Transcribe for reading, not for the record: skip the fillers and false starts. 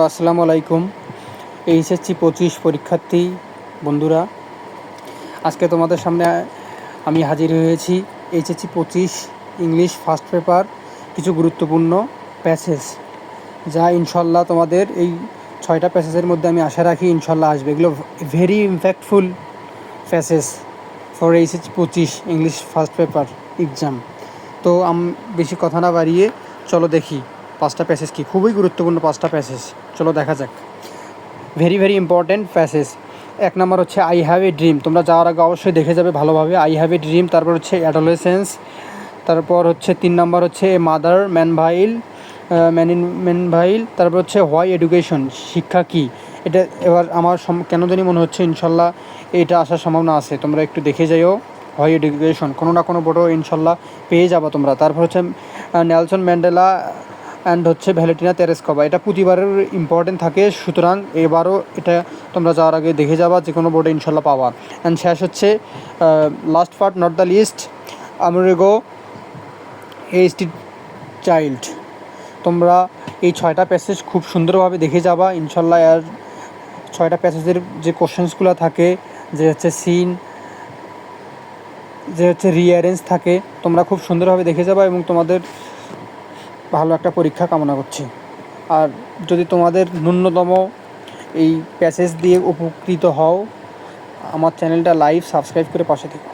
আসসালামু আলাইকুম। এইচএসসি 25 পরীক্ষার্থী বন্ধুরা, আজকে তোমাদের সামনে আমি হাজির হয়েছি এইচএসসি 25 ইংলিশ ফার্স্ট পেপার কিছু গুরুত্বপূর্ণ প্যাসেজ, যা ইনশাল্লাহ তোমাদের এই 6টা প্যাসেজের মধ্যে আমি আশা রাখি ইনশাল্লাহ আসবে। এগুলো very impactful passage for HSC 25 English first paper exam. তো বেশি কথা না বাড়িয়ে চলো দেখি 5টা প্যাসেজ কি, খুবই গুরুত্বপূর্ণ 5টা প্যাসেজ। চলো দেখা যাক। Very very important passage. 1 নম্বর হচ্ছে আই হ্যাভ এ ড্রিম। তোমরা যাওয়ার আগে অবশ্যই দেখে যাবে ভালোভাবে। I have a dream. তারপর হচ্ছে অ্যাডোলেসেন্স। তারপর হচ্ছে 3 নম্বর হচ্ছে মাদার ম্যানভাইল। তারপর হচ্ছে হোয়াই এডুকেশন, শিক্ষা কী। এটা এবার আমার কেন জানি মনে হচ্ছে ইনশাল্লাহ এটা আসার সম্ভাবনা আছে। তোমরা একটু দেখে যাইও হোয়াই এডুকেশন, কোনো না কোনো বোর্ডও ইনশাল্লাহ পেয়ে যাবো তোমরা। তারপর হচ্ছে নেলসন ম্যান্ডেলা অ্যান্ড হচ্ছে ভ্যালেন্টিনা তেরেস্কোভা। এটা প্রতিবারের ইম্পর্টেন্ট থাকে, সুতরাং এবারও এটা তোমরা যাওয়ার আগে দেখে যাবা, যে কোনো বোর্ডে ইনশাল্লাহ পাবা। অ্যান্ড শেষ হচ্ছে last part not the least, Amerigo HT child. তোমরা এই 6টা প্যাসেজ খুব সুন্দরভাবে দেখে যাবা ইনশাল্লাহ। আর 6টা প্যাসেজের যে কোশ্চেন্সগুলো থাকে, যে হচ্ছে সিন, যে হচ্ছে রিঅ্যারেঞ্জ থাকে, তোমরা খুব সুন্দরভাবে দেখে যাবা এবং তোমাদের ভালো একটা পরীক্ষা কামনা করছি। আর যদি তোমাদের ন্যূনতম এই প্যাসেজ দিয়ে উপকৃত হও, আমার চ্যানেলটা লাইভ সাবস্ক্রাইব করে পাশে থেকো।